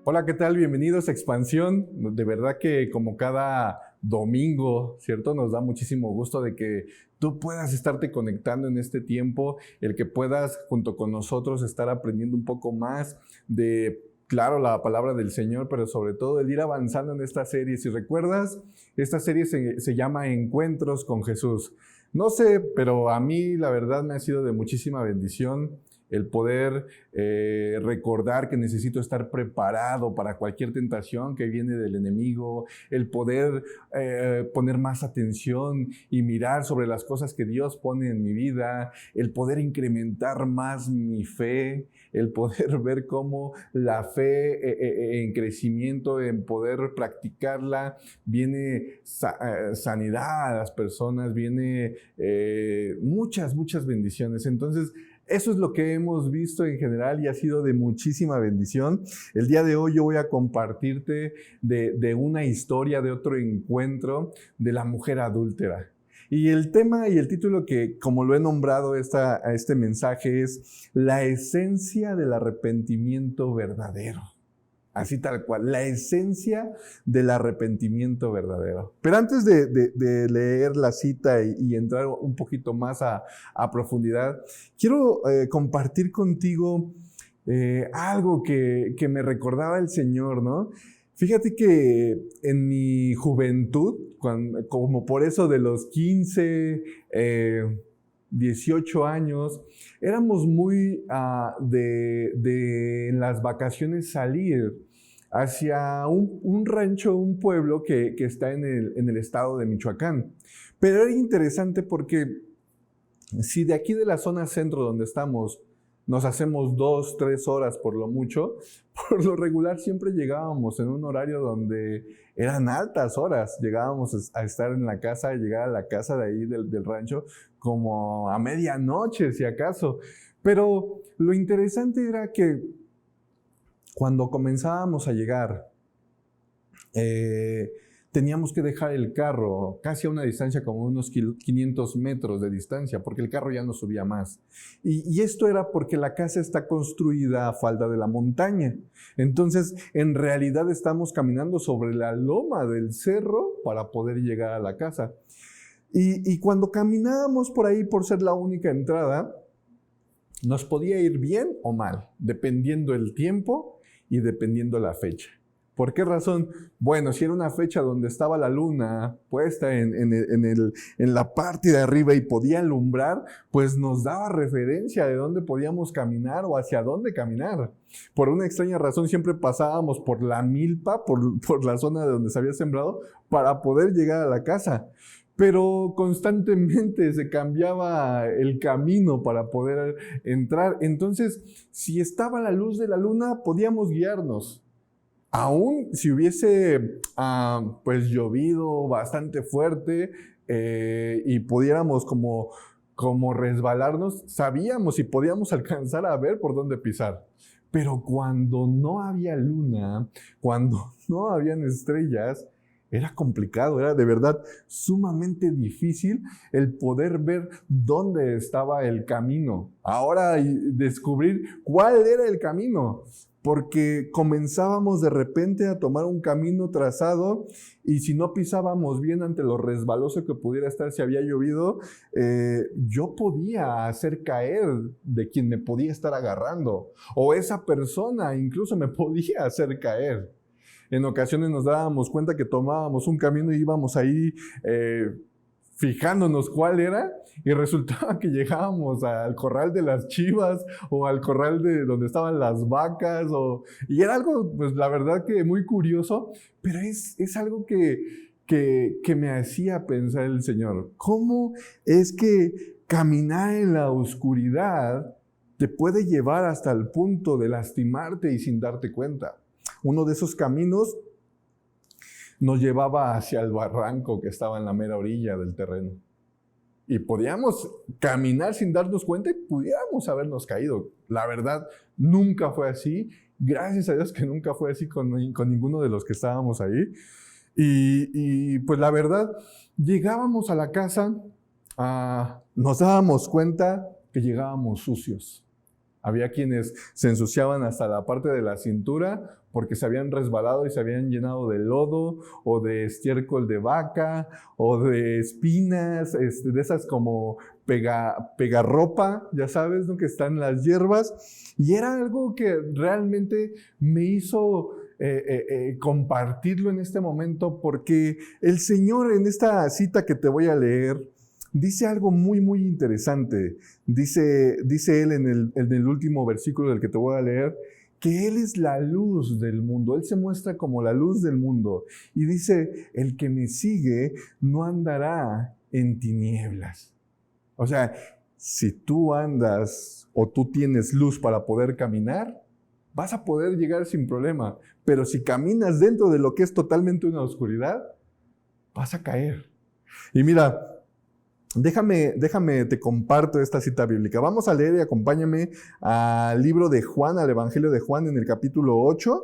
Hola, ¿qué tal? Bienvenidos a Expansión. De verdad que como cada domingo, ¿cierto? Nos da muchísimo gusto de que tú puedas estarte conectando en este tiempo, el que puedas junto con nosotros estar aprendiendo un poco más de, claro, la palabra del Señor, pero sobre todo el ir avanzando en esta serie. Si recuerdas, esta serie se llama Encuentros con Jesús. No sé, pero a mí la verdad me ha sido de muchísima bendición el poder recordar que necesito estar preparado para cualquier tentación que viene del enemigo, el poder poner más atención y mirar sobre las cosas que Dios pone en mi vida, el poder incrementar más mi fe, el poder ver cómo la fe en crecimiento, en poder practicarla, viene sanidad a las personas, viene muchas bendiciones. Entonces, eso es lo que hemos visto en general y ha sido de muchísima bendición. El día de hoy yo voy a compartirte de una historia, de otro encuentro de la mujer adúltera. Y el tema y el título que, como lo he nombrado a este mensaje, es la esencia del arrepentimiento verdadero. Así tal cual, la esencia del arrepentimiento verdadero. Pero antes de leer la cita y entrar un poquito más a profundidad, quiero compartir contigo algo que me recordaba el Señor, ¿no? Fíjate que en mi juventud, como por eso de los 15, 18 años, éramos muy en las vacaciones salir hacia un rancho, un pueblo que está en el estado de Michoacán. Pero era interesante porque si de aquí de la zona centro donde estamos nos hacemos 2, 3 horas por lo mucho, por lo regular siempre llegábamos en un horario donde eran altas horas. Llegábamos a estar en la casa, llegar a la casa de ahí del rancho como a medianoche, si acaso. Pero lo interesante era que cuando comenzábamos a llegar, teníamos que dejar el carro casi a una distancia como unos 500 metros de distancia, porque el carro ya no subía más. Y esto era porque la casa está construida a falda de la montaña. Entonces, en realidad estamos caminando sobre la loma del cerro para poder llegar a la casa. Y cuando caminábamos por ahí, por ser la única entrada, nos podía ir bien o mal, dependiendo el tiempo y dependiendo la fecha. ¿Por qué razón? Bueno, si era una fecha donde estaba la luna puesta en la parte de arriba y podía alumbrar, pues nos daba referencia de dónde podíamos caminar o hacia dónde caminar. Por una extraña razón siempre pasábamos por la milpa, por la zona de donde se había sembrado, para poder llegar a la casa. Pero constantemente se cambiaba el camino para poder entrar. Entonces, si estaba la luz de la luna, podíamos guiarnos. Aún si hubiese pues llovido bastante fuerte y pudiéramos como resbalarnos, sabíamos y podíamos alcanzar a ver por dónde pisar. Pero cuando no había luna, cuando no habían estrellas, era complicado, era de verdad sumamente difícil el poder ver dónde estaba el camino. Ahora descubrir cuál era el camino. Porque comenzábamos de repente a tomar un camino trazado y si no pisábamos bien ante lo resbaloso que pudiera estar si había llovido, yo podía hacer caer de quien me podía estar agarrando, o esa persona incluso me podía hacer caer. En ocasiones nos dábamos cuenta que tomábamos un camino y íbamos ahí fijándonos cuál era, y resultaba que llegábamos al corral de las chivas o al corral de donde estaban las vacas, y era algo, pues la verdad que muy curioso, pero es algo que me hacía pensar el Señor. ¿Cómo es que caminar en la oscuridad te puede llevar hasta el punto de lastimarte y sin darte cuenta? Uno de esos caminos nos llevaba hacia el barranco que estaba en la mera orilla del terreno. Y podíamos caminar sin darnos cuenta y pudiéramos habernos caído. La verdad, nunca fue así. Gracias a Dios que nunca fue así con ninguno de los que estábamos ahí. Y pues la verdad, llegábamos a la casa, nos dábamos cuenta que llegábamos sucios. Había quienes se ensuciaban hasta la parte de la cintura porque se habían resbalado y se habían llenado de lodo o de estiércol de vaca o de espinas, de esas como pegarropa, ya sabes, ¿no? Que están las hierbas. Y era algo que realmente me hizo compartirlo en este momento, porque el Señor en esta cita que te voy a leer dice algo muy, muy interesante. Dice Él en el último versículo del que te voy a leer, que Él es la luz del mundo. Él se muestra como la luz del mundo. Y dice, el que me sigue no andará en tinieblas. O sea, si tú andas o tú tienes luz para poder caminar, vas a poder llegar sin problema. Pero si caminas dentro de lo que es totalmente una oscuridad, vas a caer. Y mira, Déjame, te comparto esta cita bíblica. Vamos a leer y acompáñame al libro de Juan, al Evangelio de Juan en el capítulo 8,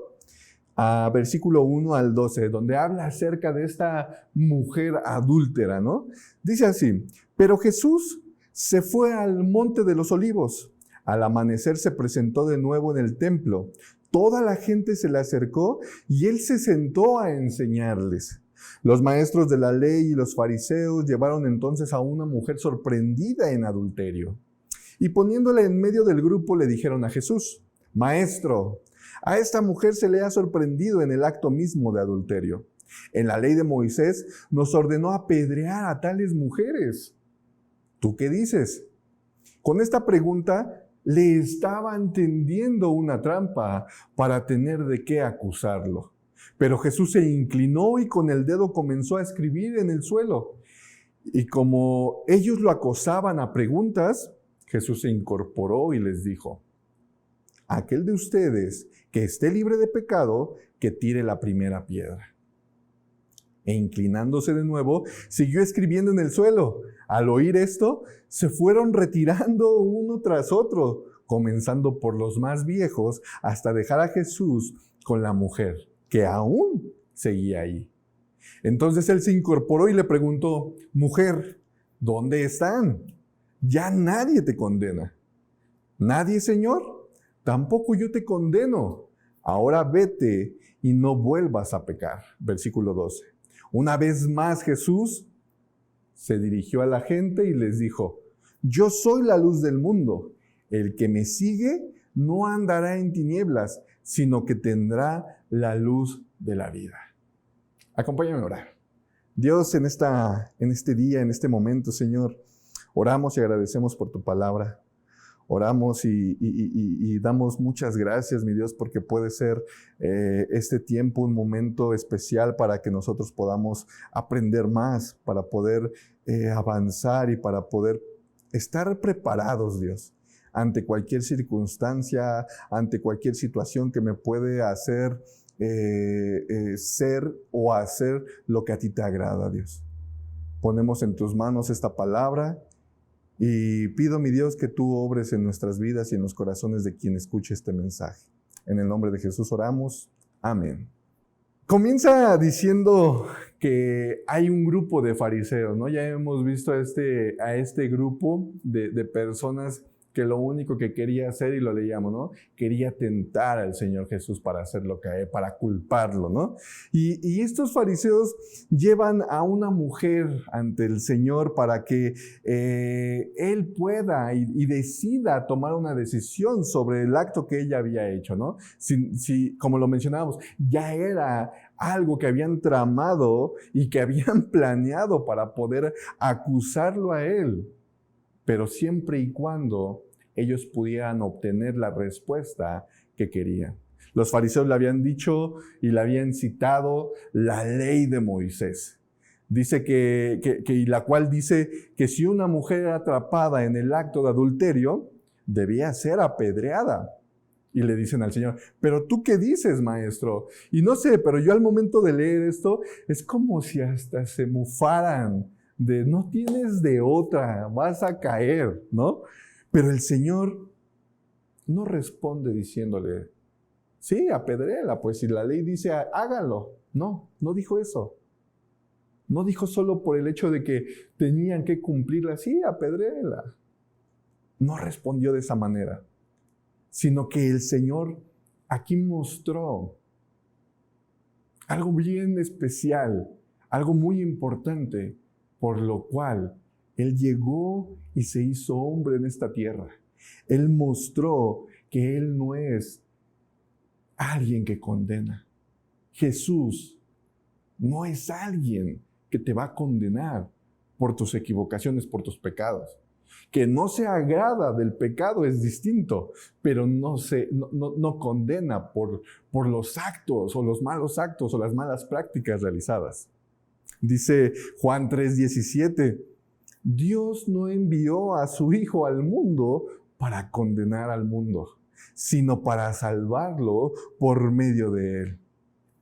versículo 1 al 12, donde habla acerca de esta mujer adúltera, ¿no? Dice así, pero Jesús se fue al monte de los olivos. Al amanecer se presentó de nuevo en el templo. Toda la gente se le acercó y él se sentó a enseñarles. Los maestros de la ley y los fariseos llevaron entonces a una mujer sorprendida en adulterio. Y poniéndola en medio del grupo le dijeron a Jesús, Maestro, a esta mujer se le ha sorprendido en el acto mismo de adulterio. En la ley de Moisés nos ordenó apedrear a tales mujeres. ¿Tú qué dices? Con esta pregunta le estaban tendiendo una trampa para tener de qué acusarlo. Pero Jesús se inclinó y con el dedo comenzó a escribir en el suelo. Y como ellos lo acosaban a preguntas, Jesús se incorporó y les dijo, aquel de ustedes que esté libre de pecado, que tire la primera piedra. E inclinándose de nuevo, siguió escribiendo en el suelo. Al oír esto, se fueron retirando uno tras otro, comenzando por los más viejos, hasta dejar a Jesús con la mujer, que aún seguía ahí. Entonces él se incorporó y le preguntó, mujer, ¿dónde están? Ya nadie te condena. ¿Nadie, Señor? Tampoco yo te condeno. Ahora vete y no vuelvas a pecar. Versículo 12. Una vez más Jesús se dirigió a la gente y les dijo, yo soy la luz del mundo. El que me sigue no andará en tinieblas, sino que tendrá la luz de la vida. Acompáñame a orar. Dios, en este día, en este momento, Señor, oramos y agradecemos por tu palabra. Oramos y damos muchas gracias, mi Dios, porque puede ser este tiempo un momento especial para que nosotros podamos aprender más, para poder avanzar y para poder estar preparados, Dios, ante cualquier circunstancia, ante cualquier situación que me puede hacer ser o hacer lo que a ti te agrada, Dios. Ponemos en tus manos esta palabra y pido, mi Dios, que tú obres en nuestras vidas y en los corazones de quien escuche este mensaje. En el nombre de Jesús oramos. Amén. Comienza diciendo que hay un grupo de fariseos, ¿no? Ya hemos visto a este grupo de personas que lo único que quería hacer, y lo leíamos, ¿no? Quería tentar al Señor Jesús para hacer lo que hay, para culparlo, ¿no? Y estos fariseos llevan a una mujer ante el Señor para que Él pueda y decida tomar una decisión sobre el acto que ella había hecho, ¿no? Si, como lo mencionábamos, ya era algo que habían tramado y que habían planeado para poder acusarlo a Él, pero siempre y cuando ellos pudieran obtener la respuesta que querían. Los fariseos le habían dicho y le habían citado la ley de Moisés. Dice y la cual dice que si una mujer era atrapada en el acto de adulterio, debía ser apedreada. Y le dicen al Señor, ¿pero tú qué dices, maestro? Y no sé, pero yo al momento de leer esto, es como si hasta se mufaran de no tienes de otra, vas a caer, ¿no? Pero el Señor no responde diciéndole, sí, apedréela, pues si la ley dice hágalo. No dijo eso. No dijo solo por el hecho de que tenían que cumplirla, sí, apedréela. No respondió de esa manera. sino que el Señor aquí mostró algo bien especial, algo muy importante, por lo cual Él llegó y se hizo hombre en esta tierra. Él mostró que Él no es alguien que condena. Jesús no es alguien que te va a condenar por tus equivocaciones, por tus pecados. Que no se agrada del pecado es distinto, pero no condena por los actos o los malos actos o las malas prácticas realizadas. Dice Juan 3:17, Dios no envió a su Hijo al mundo para condenar al mundo, sino para salvarlo por medio de Él.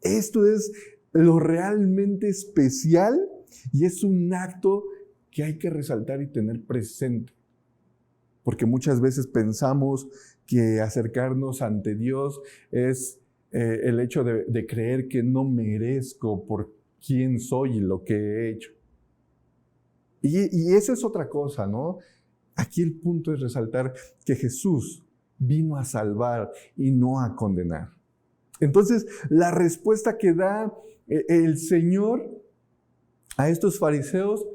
Esto es lo realmente especial y es un acto que hay que resaltar y tener presente. Porque muchas veces pensamos que acercarnos ante Dios es el hecho de creer que no merezco por quién soy y lo que he hecho. Y esa es otra cosa, ¿no? Aquí el punto es resaltar que Jesús vino a salvar y no a condenar. Entonces, la respuesta que da el Señor a estos fariseos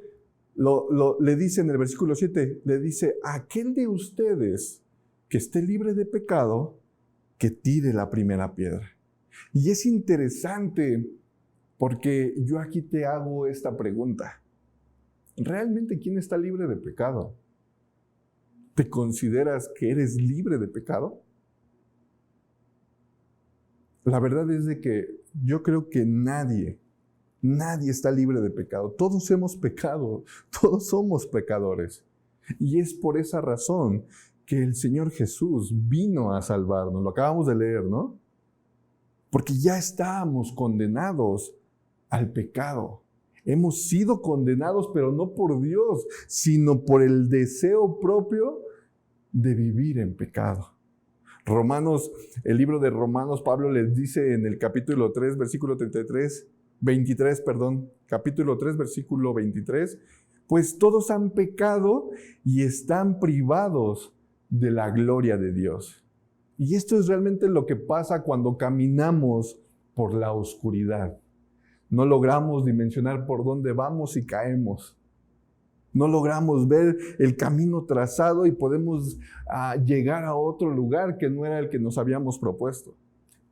le dice en el versículo 7, le dice, aquel de ustedes que esté libre de pecado, que tire la primera piedra. Y es interesante porque yo aquí te hago esta pregunta. ¿Realmente quién está libre de pecado? ¿Te consideras que eres libre de pecado? La verdad es de que yo creo que nadie está libre de pecado. Todos hemos pecado, todos somos pecadores. Y es por esa razón que el Señor Jesús vino a salvarnos. Lo acabamos de leer, ¿no? Porque ya estábamos condenados al pecado. Hemos sido condenados, pero no por Dios, sino por el deseo propio de vivir en pecado. El libro de Romanos, Pablo les dice en el capítulo 3, versículo 23, capítulo 3, versículo 23, pues todos han pecado y están privados de la gloria de Dios. Y esto es realmente lo que pasa cuando caminamos por la oscuridad. No logramos dimensionar por dónde vamos y caemos. No logramos ver el camino trazado y podemos llegar a otro lugar que no era el que nos habíamos propuesto.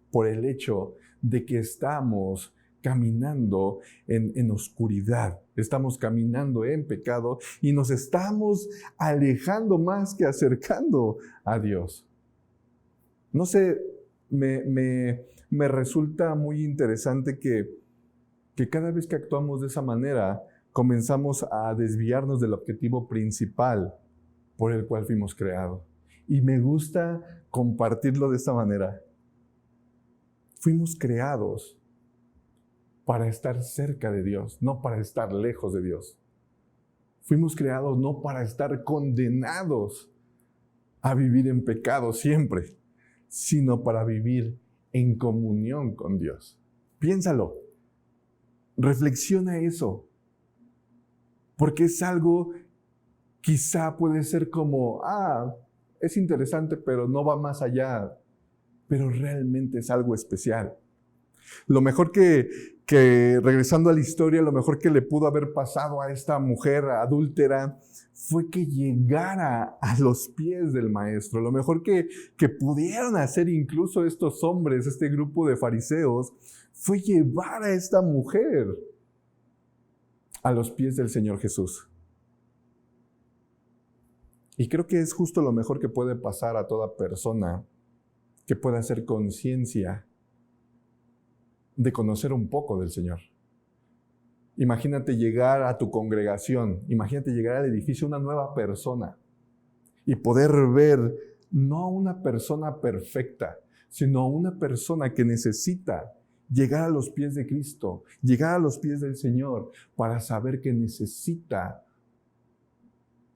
Por el hecho de que estamos caminando en oscuridad, estamos caminando en pecado y nos estamos alejando más que acercando a Dios. No sé, me resulta muy interesante que cada vez que actuamos de esa manera, comenzamos a desviarnos del objetivo principal por el cual fuimos creados. Y me gusta compartirlo de esta manera. Fuimos creados para estar cerca de Dios, no para estar lejos de Dios. Fuimos creados no para estar condenados a vivir en pecado siempre, sino para vivir en comunión con Dios. Piénsalo. Reflexiona eso. Porque es algo, quizá puede ser como, es interesante, pero no va más allá. Pero realmente es algo especial. Lo mejor que regresando a la historia, lo mejor que le pudo haber pasado a esta mujer adúltera fue que llegara a los pies del maestro. Lo mejor que pudieron hacer incluso estos hombres, este grupo de fariseos, fue llevar a esta mujer a los pies del Señor Jesús. Y creo que es justo lo mejor que puede pasar a toda persona que pueda hacer conciencia de conocer un poco del Señor. Imagínate llegar a tu congregación, imagínate llegar al edificio una nueva persona y poder ver no a una persona perfecta, sino a una persona que necesita llegar a los pies de Cristo, llegar a los pies del Señor para saber que necesita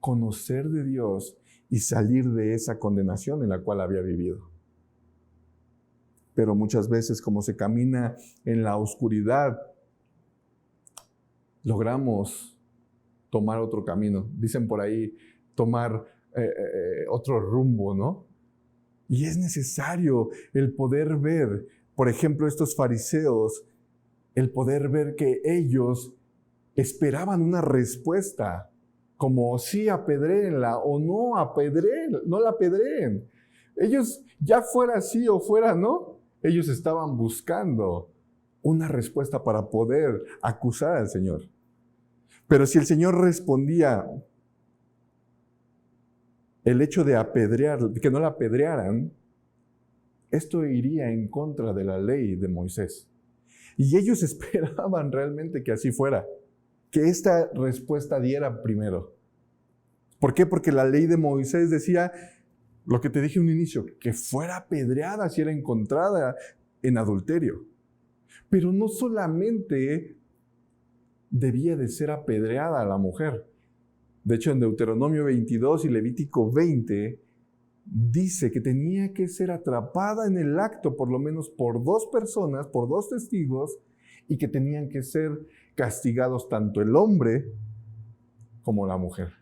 conocer de Dios y salir de esa condenación en la cual había vivido. Pero muchas veces, como se camina en la oscuridad, logramos tomar otro camino. Dicen por ahí, tomar otro rumbo, ¿no? Y es necesario el poder ver, por ejemplo, estos fariseos, el poder ver que ellos esperaban una respuesta, como sí apedréenla o no apedreen, no la apedreen. Ellos, ya fuera sí o fuera no, ellos estaban buscando una respuesta para poder acusar al Señor. Pero si el Señor respondía, el hecho de apedrear, que no la apedrearan, esto iría en contra de la ley de Moisés. Y ellos esperaban realmente que así fuera, que esta respuesta diera primero. ¿Por qué? Porque la ley de Moisés decía, lo que te dije en un inicio, que fuera apedreada si era encontrada en adulterio. Pero no solamente debía de ser apedreada la mujer. De hecho, en Deuteronomio 22 y Levítico 20, dice que tenía que ser atrapada en el acto por lo menos por 2 personas, por 2 testigos, y que tenían que ser castigados tanto el hombre como la mujer.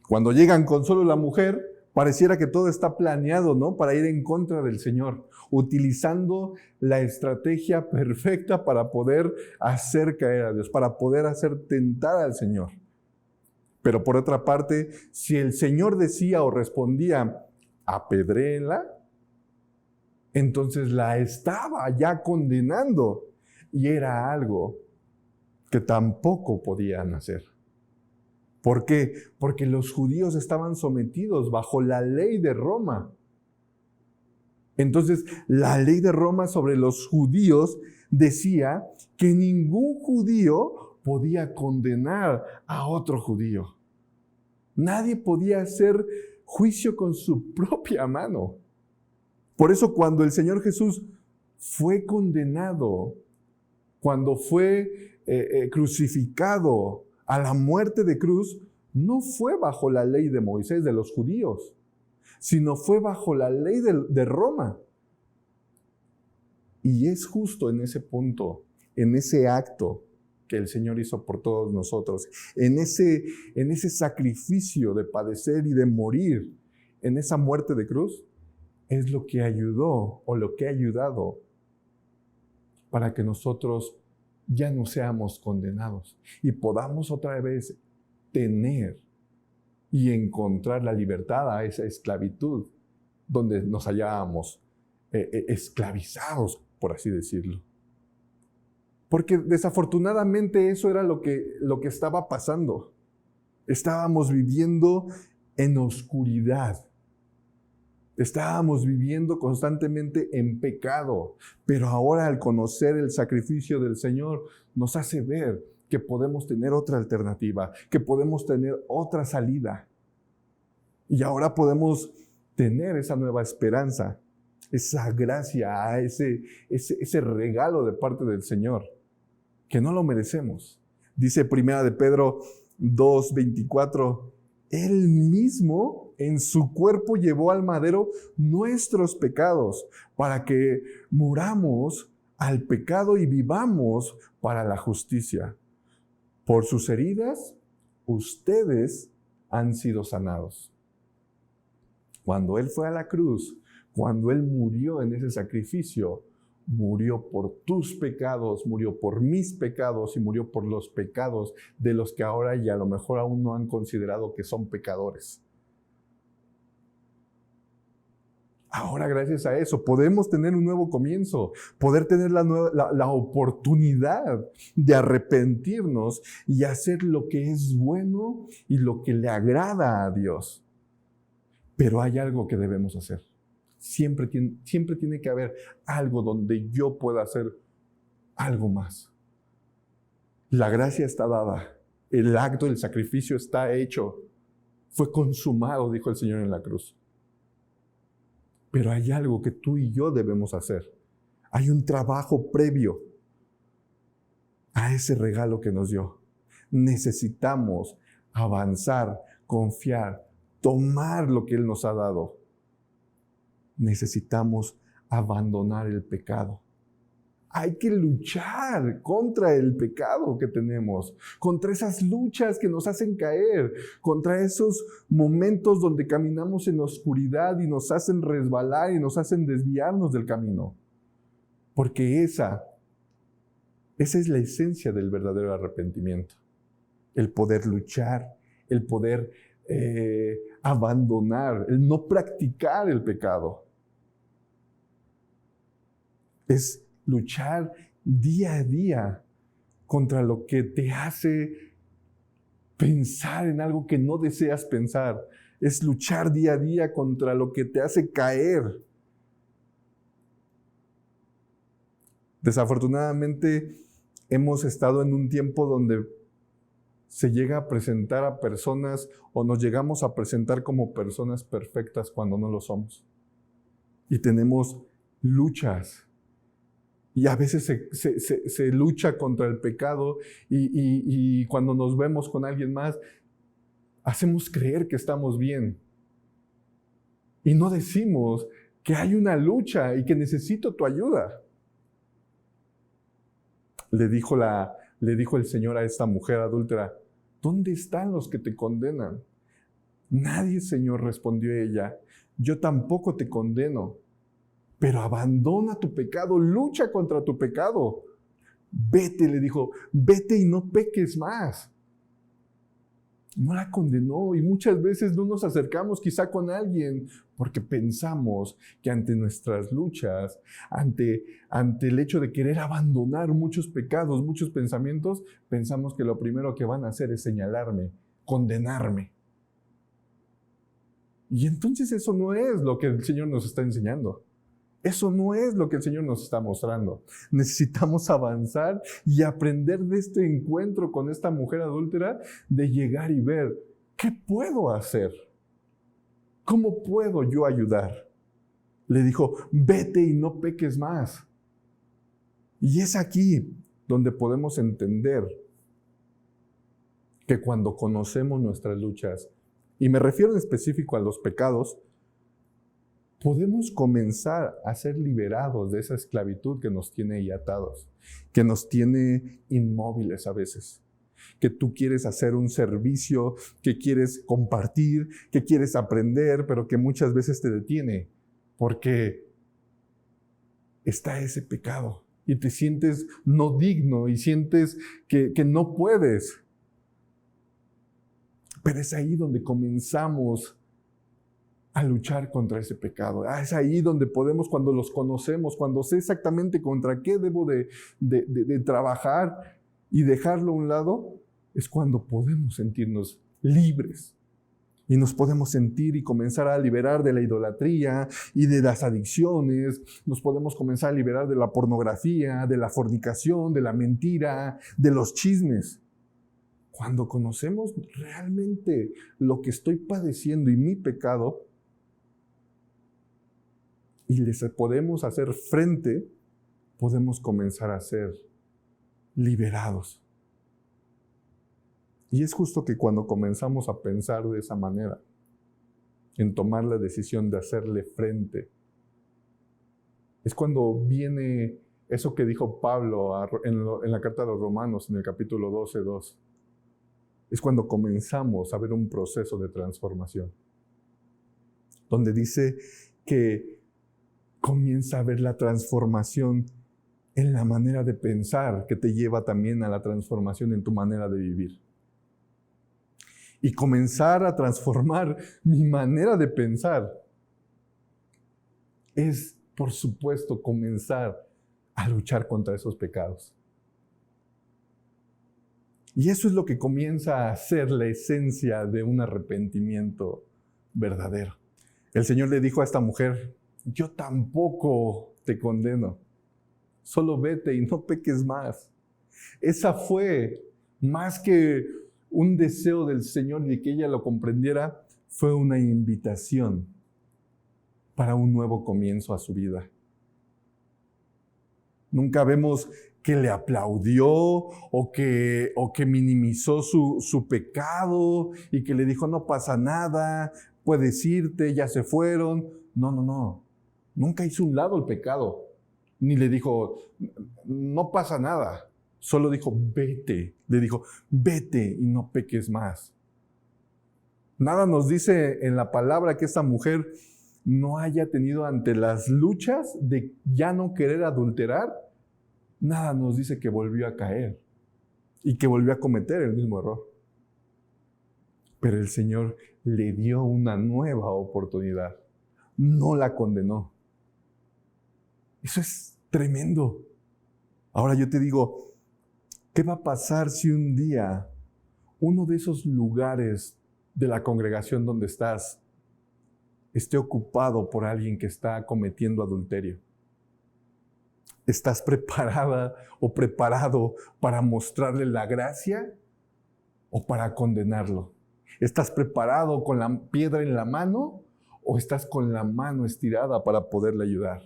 Cuando llegan con solo la mujer, pareciera que todo está planeado, ¿no? Para ir en contra del Señor, utilizando la estrategia perfecta para poder hacer caer a Dios, para poder hacer tentar al Señor. Pero por otra parte, si el Señor decía o respondía, apedréenla, entonces la estaba ya condenando. Y era algo que tampoco podían hacer. ¿Por qué? Porque los judíos estaban sometidos bajo la ley de Roma. Entonces, la ley de Roma sobre los judíos decía que ningún judío podía condenar a otro judío. Nadie podía hacer juicio con su propia mano. Por eso cuando el Señor Jesús fue condenado, cuando fue crucificado a la muerte de cruz, no fue bajo la ley de Moisés, de los judíos, sino fue bajo la ley de Roma. Y es justo en ese punto, en ese acto que el Señor hizo por todos nosotros, en ese sacrificio de padecer y de morir, en esa muerte de cruz, es lo que ayudó o lo que ha ayudado para que nosotros ya no seamos condenados y podamos otra vez tener y encontrar la libertad a esa esclavitud donde nos hallábamos esclavizados, por así decirlo. Porque desafortunadamente eso era lo que estaba pasando. Estábamos viviendo en oscuridad. Estábamos viviendo constantemente en pecado, pero ahora al conocer el sacrificio del Señor nos hace ver que podemos tener otra alternativa, que podemos tener otra salida. Y ahora podemos tener esa nueva esperanza, esa gracia, ese regalo de parte del Señor, que no lo merecemos. Dice 1 de Pedro 2:24, Él mismo en su cuerpo llevó al madero nuestros pecados, para que muramos al pecado y vivamos para la justicia. Por sus heridas, ustedes han sido sanados. Cuando Él fue a la cruz, cuando Él murió en ese sacrificio, murió por tus pecados, murió por mis pecados y murió por los pecados de los que ahora y a lo mejor aún no han considerado que son pecadores. Ahora, gracias a eso, podemos tener un nuevo comienzo, poder tener la oportunidad de arrepentirnos y hacer lo que es bueno y lo que le agrada a Dios. Pero hay algo que debemos hacer. Siempre tiene que haber algo donde yo pueda hacer algo más. La gracia está dada. El acto del sacrificio está hecho. Fue consumado, dijo el Señor en la cruz. Pero hay algo que tú y yo debemos hacer. Hay un trabajo previo a ese regalo que nos dio. Necesitamos avanzar, confiar, tomar lo que Él nos ha dado. Necesitamos abandonar el pecado, Hay que luchar contra el pecado que tenemos, contra esas luchas que nos hacen caer, contra esos momentos donde caminamos en la oscuridad y nos hacen resbalar y nos hacen desviarnos del camino. Porque esa es la esencia del verdadero arrepentimiento. El poder luchar, el poder abandonar, el no practicar el pecado. Es luchar día a día contra lo que te hace pensar en algo que no deseas pensar. Es luchar día a día contra lo que te hace caer. Desafortunadamente, hemos estado en un tiempo donde se llega a presentar a personas o nos llegamos a presentar como personas perfectas cuando no lo somos. Y tenemos luchas. Y a veces se lucha contra el pecado y cuando nos vemos con alguien más, hacemos creer que estamos bien. Y no decimos que hay una lucha y que necesito tu ayuda. Le dijo el Señor a esta mujer adúltera, ¿dónde están los que te condenan? Nadie, Señor, respondió ella, yo tampoco te condeno. Pero abandona tu pecado, lucha contra tu pecado. Vete, le dijo, vete y no peques más. No la condenó y muchas veces no nos acercamos quizá con alguien porque pensamos que ante nuestras luchas, ante el hecho de querer abandonar muchos pecados, muchos pensamientos, pensamos que lo primero que van a hacer es señalarme, condenarme. Y entonces eso no es lo que el Señor nos está enseñando. Eso no es lo que el Señor nos está mostrando. Necesitamos avanzar y aprender de este encuentro con esta mujer adúltera, de llegar y ver, ¿qué puedo hacer? ¿Cómo puedo yo ayudar? Le dijo, vete y no peques más. Y es aquí donde podemos entender que cuando conocemos nuestras luchas, y me refiero en específico a los pecados, podemos comenzar a ser liberados de esa esclavitud que nos tiene ahí atados, que nos tiene inmóviles a veces, que tú quieres hacer un servicio, que quieres compartir, que quieres aprender, pero que muchas veces te detiene, porque está ese pecado y te sientes no digno y sientes que no puedes. Pero es ahí donde comenzamos a luchar contra ese pecado. Es ahí donde podemos, cuando los conocemos, cuando sé exactamente contra qué debo de trabajar y dejarlo a un lado, es cuando podemos sentirnos libres. Y nos podemos sentir y comenzar a liberar de la idolatría y de las adicciones. Nos podemos comenzar a liberar de la pornografía, de la fornicación, de la mentira, de los chismes. Cuando conocemos realmente lo que estoy padeciendo y mi pecado, y les podemos hacer frente, podemos comenzar a ser liberados. Y es justo que cuando comenzamos a pensar de esa manera, en tomar la decisión de hacerle frente, es cuando viene eso que dijo Pablo en la carta de los Romanos, en el capítulo 12:2. Es cuando comenzamos a ver un proceso de transformación, donde dice que comienza a ver la transformación en la manera de pensar, que te lleva también a la transformación en tu manera de vivir. Y comenzar a transformar mi manera de pensar es, por supuesto, comenzar a luchar contra esos pecados. Y eso es lo que comienza a ser la esencia de un arrepentimiento verdadero. El Señor le dijo a esta mujer, yo tampoco te condeno, solo vete y no peques más. Esa fue, más que un deseo del Señor de que ella lo comprendiera, fue una invitación para un nuevo comienzo a su vida. Nunca vemos que le aplaudió o que minimizó su pecado y que le dijo, no pasa nada, puedes irte, ya se fueron. No. Nunca hizo un lado el pecado. ni le dijo, no pasa nada. Solo dijo, vete. Le dijo, vete y no peques más. Nada nos dice en la palabra que esta mujer no haya tenido ante las luchas de ya no querer adulterar. Nada nos dice que volvió a caer y que volvió a cometer el mismo error. Pero el Señor le dio una nueva oportunidad. No la condenó. Eso es tremendo. Ahora yo te digo, ¿qué va a pasar si un día uno de esos lugares de la congregación donde estás esté ocupado por alguien que está cometiendo adulterio? ¿Estás preparada o preparado para mostrarle la gracia o para condenarlo? ¿Estás preparado con la piedra en la mano o estás con la mano estirada para poderle ayudar?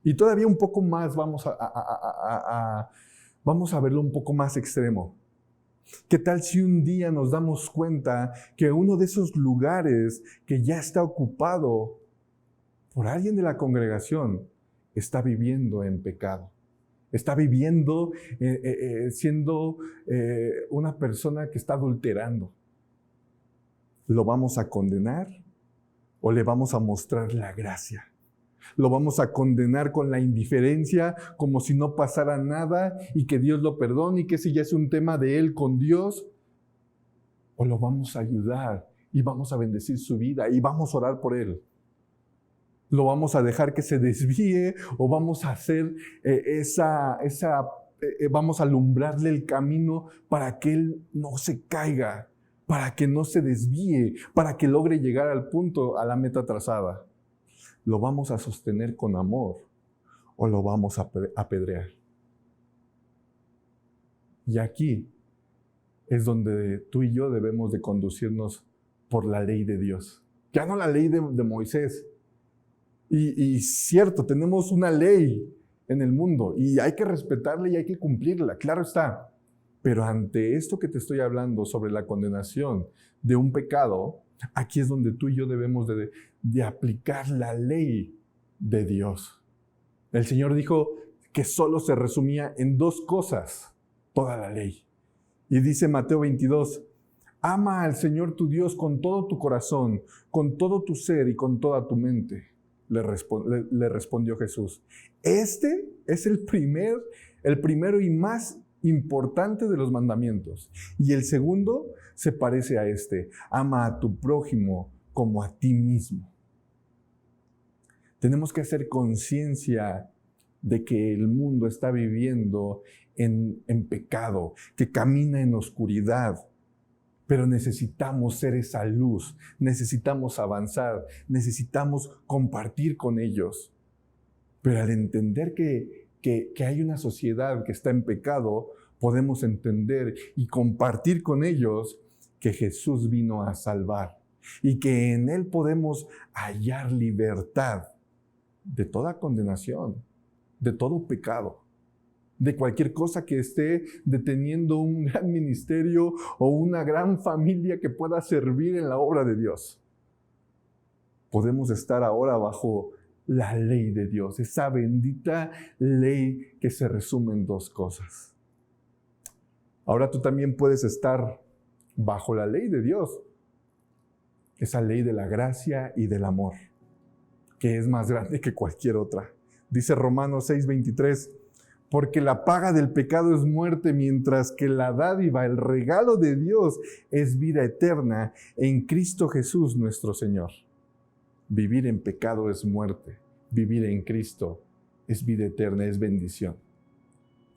Y todavía un poco más vamos a verlo un poco más extremo. ¿Qué tal si un día nos damos cuenta que uno de esos lugares que ya está ocupado por alguien de la congregación está viviendo en pecado? Está viviendo siendo una persona que está adulterando. ¿Lo vamos a condenar o le vamos a mostrar la gracia? ¿Lo vamos a condenar con la indiferencia como si no pasara nada y que Dios lo perdone y que ese ya es un tema de él con Dios? ¿O lo vamos a ayudar y vamos a bendecir su vida y vamos a orar por él? ¿Lo vamos a dejar que se desvíe o vamos a hacer vamos a alumbrarle el camino para que él no se caiga, para que no se desvíe, para que logre llegar al punto, a la meta trazada? ¿Lo vamos a sostener con amor o lo vamos a apedrear? Y aquí es donde tú y yo debemos de conducirnos por la ley de Dios. Ya no la ley de Moisés. Y cierto, tenemos una ley en el mundo y hay que respetarla y hay que cumplirla, claro está. Pero ante esto que te estoy hablando sobre la condenación de un pecado, aquí es donde tú y yo debemos de aplicar la ley de Dios. El Señor dijo que solo se resumía en dos cosas toda la ley. Y dice Mateo 22, ama al Señor tu Dios con todo tu corazón, con todo tu ser y con toda tu mente. Le respondió Jesús. Este es el primero y más importante de los mandamientos. Y el segundo se parece a este. Ama a tu prójimo como a ti mismo. Tenemos que hacer conciencia de que el mundo está viviendo en pecado, que camina en oscuridad. Pero necesitamos ser esa luz, necesitamos avanzar, necesitamos compartir con ellos. Pero al entender que hay una sociedad que está en pecado, podemos entender y compartir con ellos que Jesús vino a salvar y que en Él podemos hallar libertad de toda condenación, de todo pecado, de cualquier cosa que esté deteniendo un gran ministerio o una gran familia que pueda servir en la obra de Dios. Podemos estar ahora bajo la ley de Dios, esa bendita ley que se resume en dos cosas. Ahora tú también puedes estar bajo la ley de Dios, esa ley de la gracia y del amor, que es más grande que cualquier otra. Dice Romanos 6:23, porque la paga del pecado es muerte, mientras que la dádiva, el regalo de Dios, es vida eterna en Cristo Jesús nuestro Señor. Vivir en pecado es muerte. Vivir en Cristo es vida eterna, es bendición.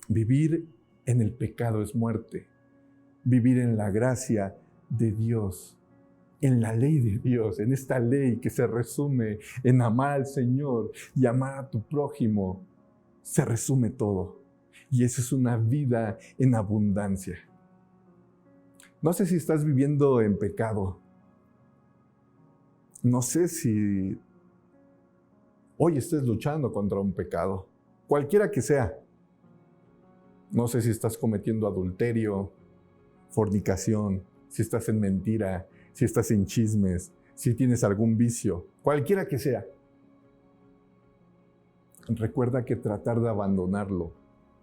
Vivir en el pecado es muerte. Vivir en la gracia de Dios, en la ley de Dios, en esta ley que se resume en amar al Señor y amar a tu prójimo, se resume todo. Y eso es una vida en abundancia. No sé si estás viviendo en pecado. No sé si hoy estés luchando contra un pecado, cualquiera que sea. No sé si estás cometiendo adulterio, fornicación, si estás en mentira, si estás en chismes, si tienes algún vicio, cualquiera que sea. recuerda que tratar de abandonarlo,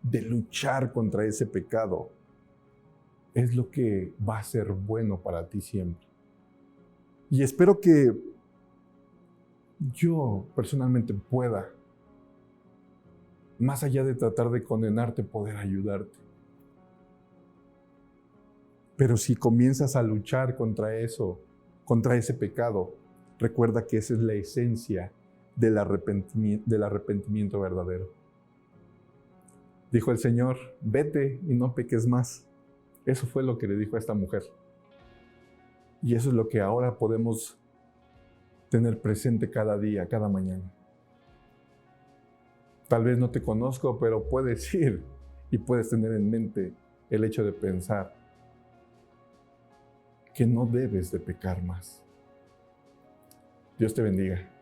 de luchar contra ese pecado, es lo que va a ser bueno para ti siempre. Y espero que yo personalmente pueda, más allá de tratar de condenarte, poder ayudarte. Pero si comienzas a luchar contra eso, contra ese pecado, recuerda que esa es la esencia del arrepentimiento verdadero. Dijo el Señor, vete y no peques más. Eso fue lo que le dijo a esta mujer. Y eso es lo que ahora podemos tener presente cada día, cada mañana. Tal vez no te conozco, pero puedes ir y puedes tener en mente el hecho de pensar que no debes de pecar más. Dios te bendiga.